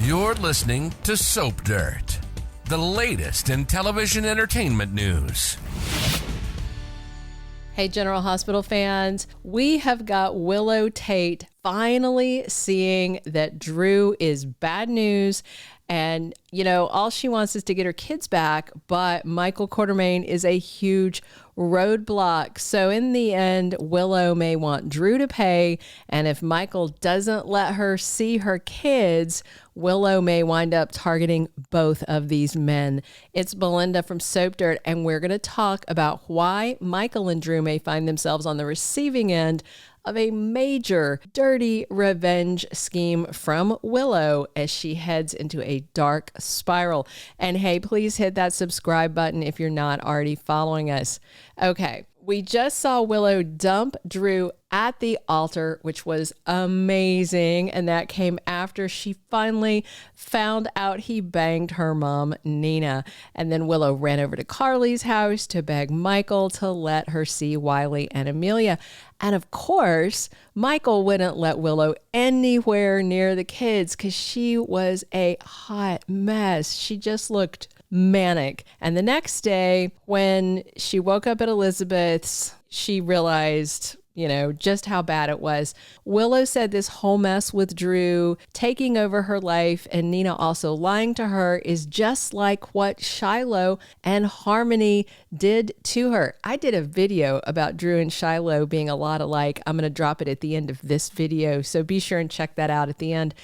You're listening to Soap Dirt, the latest in television entertainment news. Hey, General Hospital fans, we have got Willow Tait finally seeing that Drew is bad news. And, you know, all she wants is to get her kids back, but Michael Quartermaine is a huge roadblock. So in the end, Willow may want Drew to pay, and if Michael doesn't let her see her kids, Willow may wind up targeting both of these men. It's Belinda from Soap Dirt, and we're going to talk about why Michael and Drew may find themselves on the receiving end of a major dirty revenge scheme from Willow as she heads into a dark spiral. And hey, please hit that subscribe button if you're not already following us. Okay, we just saw Willow dump Drew at the altar, which was amazing. And that came after she finally found out he banged her mom, Nina. And then Willow ran over to Carly's house to beg Michael to let her see Wiley and Amelia. And of course, Michael wouldn't let Willow anywhere near the kids because she was a hot mess. She just looked manic. And the next day, when she woke up at Elizabeth's, she realized, you know, just how bad it was. Willow said this whole mess with Drew taking over her life and Nina also lying to her is just like what Shiloh and Harmony did to her. I did a video about Drew and Shiloh being a lot alike. I'm going to drop it at the end of this video, so be sure and check that out at the end.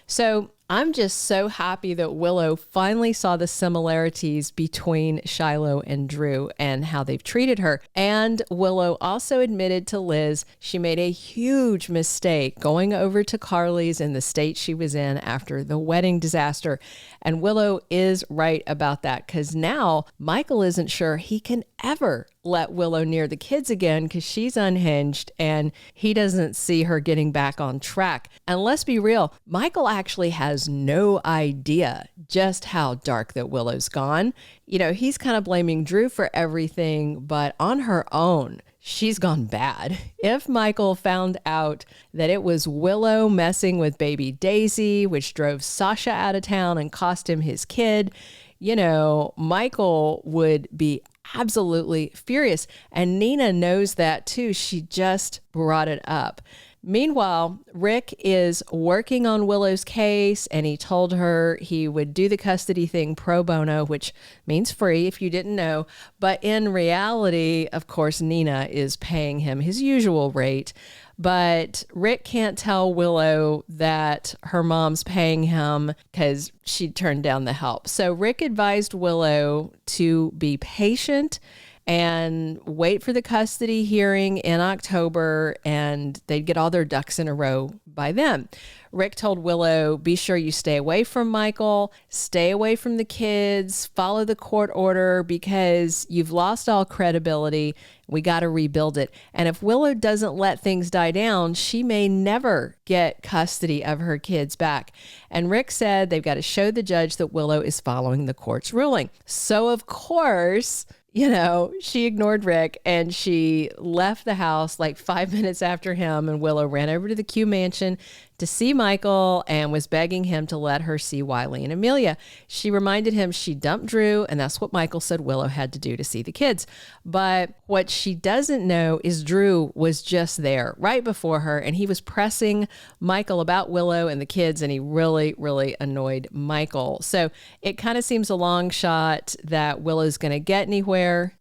So I'm just so happy that Willow finally saw the similarities between Shiloh and Drew and how they've treated her. And Willow also admitted to Liz she made a huge mistake going over to Carly's in the state she was in after the wedding disaster. And Willow is right about that because now Michael isn't sure he can ever let Willow near the kids again because she's unhinged and he doesn't see her getting back on track. And let's be real, Michael actually has no idea just how dark that Willow's gone. You know, he's kind of blaming Drew for everything, but on her own, she's gone bad. If Michael found out that it was Willow messing with baby Daisy, which drove Sasha out of town and cost him his kid, you know, Michael would be absolutely furious. And Nina knows that too. She just brought it up. Meanwhile, Rick is working on Willow's case and he told her he would do the custody thing pro bono, which means free if you didn't know. But in reality, of course, Nina is paying him his usual rate. But Rick can't tell Willow that her mom's paying him because she turned down the help. So Rick advised Willow to be patient and wait for the custody hearing in October, and they'd get all their ducks in a row by then. Rick told Willow, be sure you stay away from Michael, stay away from the kids, follow the court order because you've lost all credibility. We got to rebuild it. And if Willow doesn't let things die down, she may never get custody of her kids back. And Rick said they've got to show the judge that Willow is following the court's ruling. So of course, you know, she ignored Rick and she left the house like 5 minutes after him, and Willow ran over to the Q mansion to see Michael and was begging him to let her see Wiley and Amelia. She reminded him she dumped Drew, and that's what Michael said Willow had to do to see the kids. But what she doesn't know is Drew was just there right before her, and he was pressing Michael about Willow and the kids, and he really, really annoyed Michael. So it kind of seems a long shot that Willow's going to get anywhere.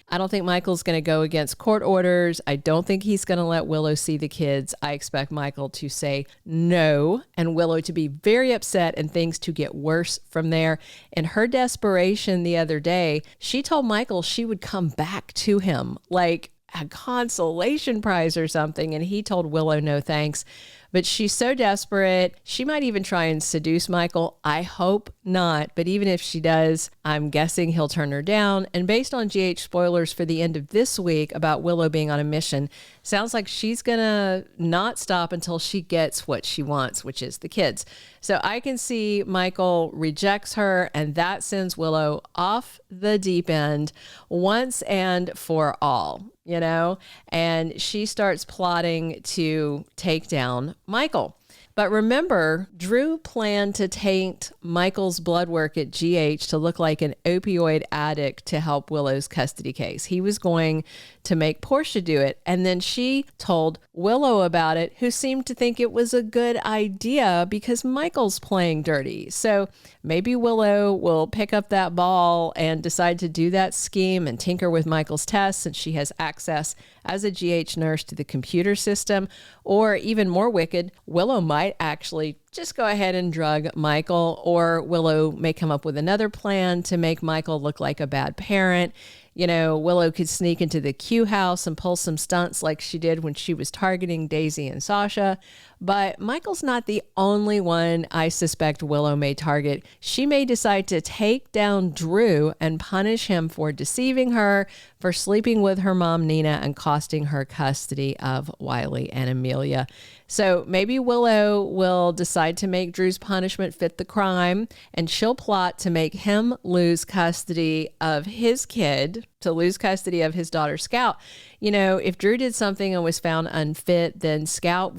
I don't think Michael's going to go against court orders. I don't think he's going to let Willow see the kids. I expect Michael to say no and Willow to be very upset and things to get worse from there. In her desperation the other day, she told Michael she would come back to him like a consolation prize or something. And he told Willow no thanks. But she's so desperate, she might even try and seduce Michael. I hope not. But even if she does, I'm guessing he'll turn her down. And based on GH spoilers for the end of this week about Willow being on a mission, sounds like she's going to not stop until she gets what she wants, which is the kids. So I can see Michael rejects her, and that sends Willow off the deep end once and for all, you know, and she starts plotting to take down Michael. But remember, Drew planned to taint Michael's blood work at GH to look like an opioid addict to help Willow's custody case. He was going to make Portia do it. And then she told Willow about it, who seemed to think it was a good idea because Michael's playing dirty. So maybe Willow will pick up that ball and decide to do that scheme and tinker with Michael's tests, since she has access as a GH nurse to the computer system. Or even more wicked, Willow might actually just go ahead and drug Michael, or Willow may come up with another plan to make Michael look like a bad parent. You know, Willow could sneak into the Q house and pull some stunts like she did when she was targeting Daisy and Sasha. But Michael's not the only one I suspect Willow may target. She may decide to take down Drew and punish him for deceiving her, for sleeping with her mom, Nina, and costing her custody of Wiley and Amelia. So maybe Willow will decide to make Drew's punishment fit the crime, and she'll plot to make him lose custody of his kid, to lose custody of his daughter, Scout. You know, if Drew did something and was found unfit, then Scout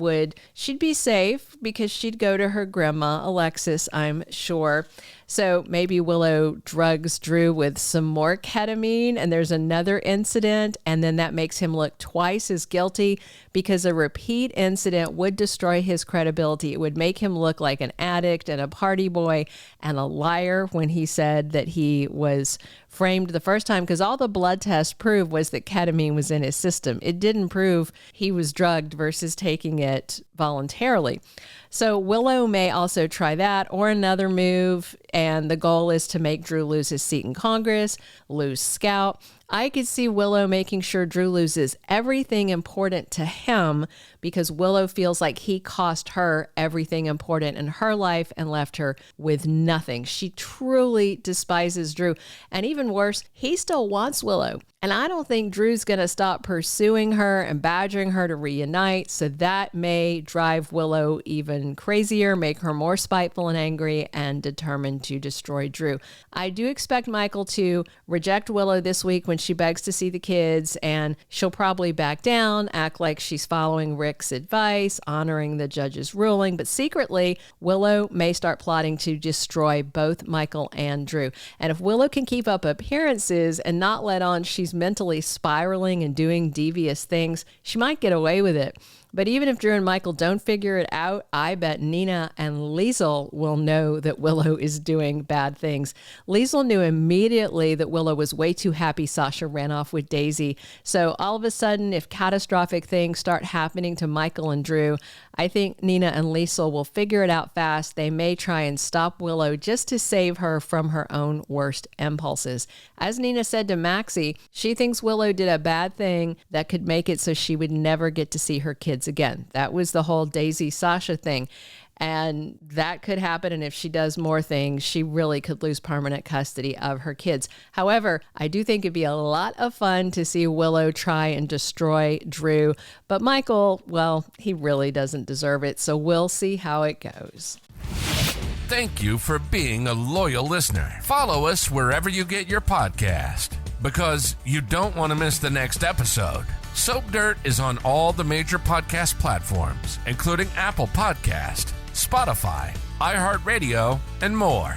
she'd be safe because she'd go to her grandma, Alexis, I'm sure. So maybe Willow drugs Drew with some more ketamine and there's another incident, and then that makes him look twice as guilty because a repeat incident would destroy his credibility. It would make him look like an addict and a party boy and a liar when he said that he was framed the first time, because all the blood tests proved was that ketamine was in his system. It didn't prove he was drugged versus taking it voluntarily. So Willow may also try that or another move, and the goal is to make Drew lose his seat in Congress, lose Scout. I could see Willow making sure Drew loses everything important to him because Willow feels like he cost her everything important in her life and left her with nothing. She truly despises Drew. And even worse, he still wants Willow. And I don't think Drew's going to stop pursuing her and badgering her to reunite. So that may drive Willow even crazier, make her more spiteful and angry and determined to destroy Drew. I do expect Michael to reject Willow this week when she begs to see the kids, and she'll probably back down, act like she's following Rick's advice, honoring the judge's ruling. But secretly, Willow may start plotting to destroy both Michael and Drew. And if Willow can keep up appearances and not let on she's mentally spiraling and doing devious things, she might get away with it. But even if Drew and Michael don't figure it out, I bet Nina and Liesl will know that Willow is doing bad things. Liesl knew immediately that Willow was way too happy Sasha ran off with Daisy. So all of a sudden, if catastrophic things start happening to Michael and Drew, I think Nina and Liesl will figure it out fast. They may try and stop Willow just to save her from her own worst impulses. As Nina said to Maxie, she thinks Willow did a bad thing that could make it so she would never get to see her kids again. That was the whole Daisy-Sasha thing. And that could happen. And if she does more things, she really could lose permanent custody of her kids. However, I do think it'd be a lot of fun to see Willow try and destroy Drew. But Michael, well, he really doesn't deserve it. So we'll see how it goes. Thank you for being a loyal listener. Follow us wherever you get your podcast, because you don't want to miss the next episode. Soap Dirt is on all the major podcast platforms, including Apple Podcast, Spotify, iHeartRadio, and more.